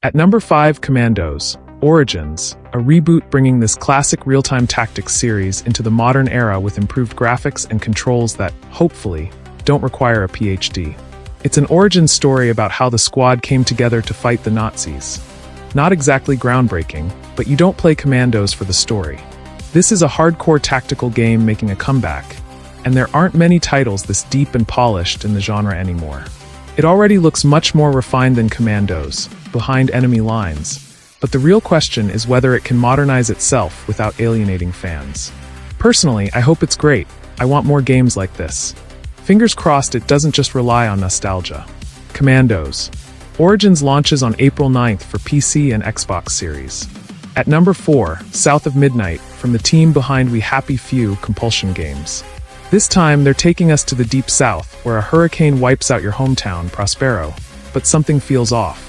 At number 5, Commandos: Origins, a reboot bringing this classic real-time tactics series into the modern era with improved graphics and controls that, hopefully, don't require a PhD. It's an origin story about how the squad came together to fight the Nazis. Not exactly groundbreaking, but you don't play Commandos for the story. This is a hardcore tactical game making a comeback, and there aren't many titles this deep and polished in the genre anymore. It already looks much more refined than Commandos, Behind Enemy Lines, but the real question is whether it can modernize itself without alienating fans. Personally, I hope it's great. I want more games like this. Fingers crossed it doesn't just rely on nostalgia. Commandos: Origins launches on April 9th for PC and Xbox Series. At number 4, South of Midnight, from the team behind We Happy Few Compulsion Games. This time, they're taking us to the Deep South, where a hurricane wipes out your hometown, Prospero, but something feels off.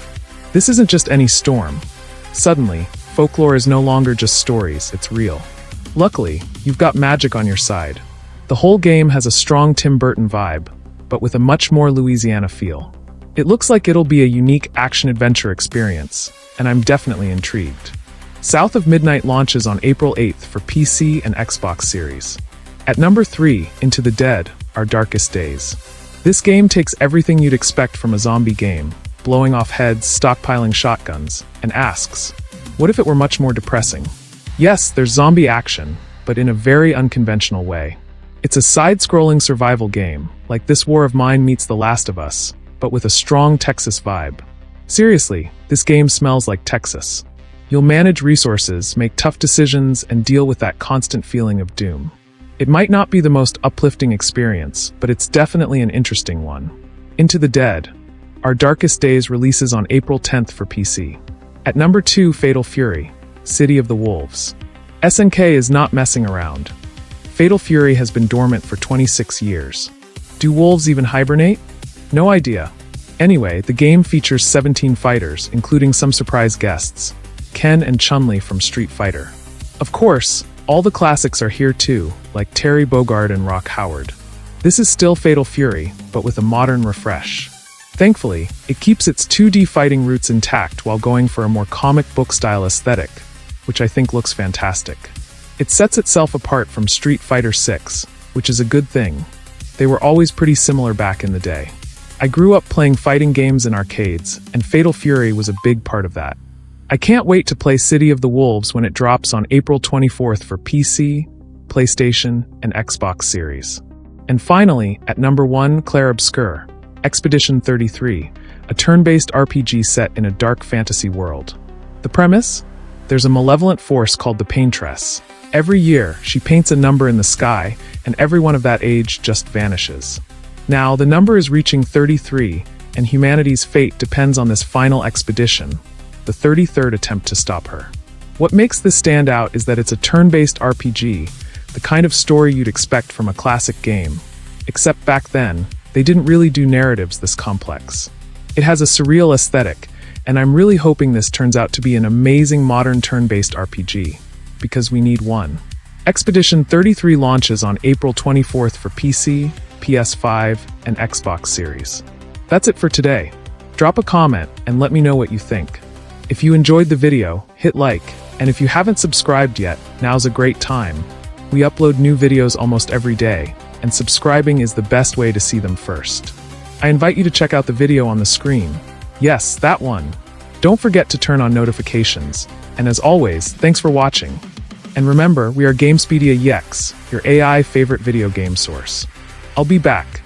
This isn't just any storm. Suddenly, folklore is no longer just stories, it's real. Luckily, you've got magic on your side. The whole game has a strong Tim Burton vibe, but with a much more Louisiana feel. It looks like it'll be a unique action-adventure experience, and I'm definitely intrigued. South of Midnight launches on April 8th for PC and Xbox Series. At number 3, Into the Dead: Our Darkest Days. This game takes everything you'd expect from a zombie game, blowing off heads, stockpiling shotguns, and asks, what if it were much more depressing? Yes, there's zombie action, but in a very unconventional way. It's a side-scrolling survival game, like This War of Mine meets The Last of Us, but with a strong Texas vibe. Seriously, this game smells like Texas. You'll manage resources, make tough decisions, and deal with that constant feeling of doom. It might not be the most uplifting experience, but it's definitely an interesting one. Into the Dead: Our Darkest Days releases on April 10th for PC. At number 2, Fatal Fury: City of the Wolves. SNK is not messing around. Fatal Fury has been dormant for 26 years. Do wolves even hibernate? No idea. Anyway, the game features 17 fighters, including some surprise guests, Ken and Chun-Li from Street Fighter. Of course, all the classics are here too, like Terry Bogard and Rock Howard. This is still Fatal Fury, but with a modern refresh. Thankfully, it keeps its 2D fighting roots intact while going for a more comic book-style aesthetic, which I think looks fantastic. It sets itself apart from Street Fighter 6, which is a good thing. They were always pretty similar back in the day. I grew up playing fighting games in arcades, and Fatal Fury was a big part of that. I can't wait to play City of the Wolves when it drops on April 24th for PC, PlayStation, and Xbox Series. And finally, at number 1, Clair Obscur: Expedition 33, a turn-based RPG set in a dark fantasy world. The premise? There's a malevolent force called the Paintress. Every year, she paints a number in the sky, and everyone of that age just vanishes. Now, the number is reaching 33, and humanity's fate depends on this final expedition, the 33rd attempt to stop her. What makes this stand out is that it's a turn-based RPG, the kind of story you'd expect from a classic game. Except back then, they didn't really do narratives this complex. It has a surreal aesthetic, and I'm really hoping this turns out to be an amazing modern turn-based RPG, because we need one. Expedition 33 launches on April 24th for PC, PS5, and Xbox Series. That's it for today. Drop a comment and let me know what you think. If you enjoyed the video, hit like, and if you haven't subscribed yet, now's a great time. We upload new videos almost every day, and subscribing is the best way to see them first. I invite you to check out the video on the screen. Yes, that one. Don't forget to turn on notifications, and as always, thanks for watching. And remember, we are Gamespedia EX, your AI favorite video game source. I'll be back.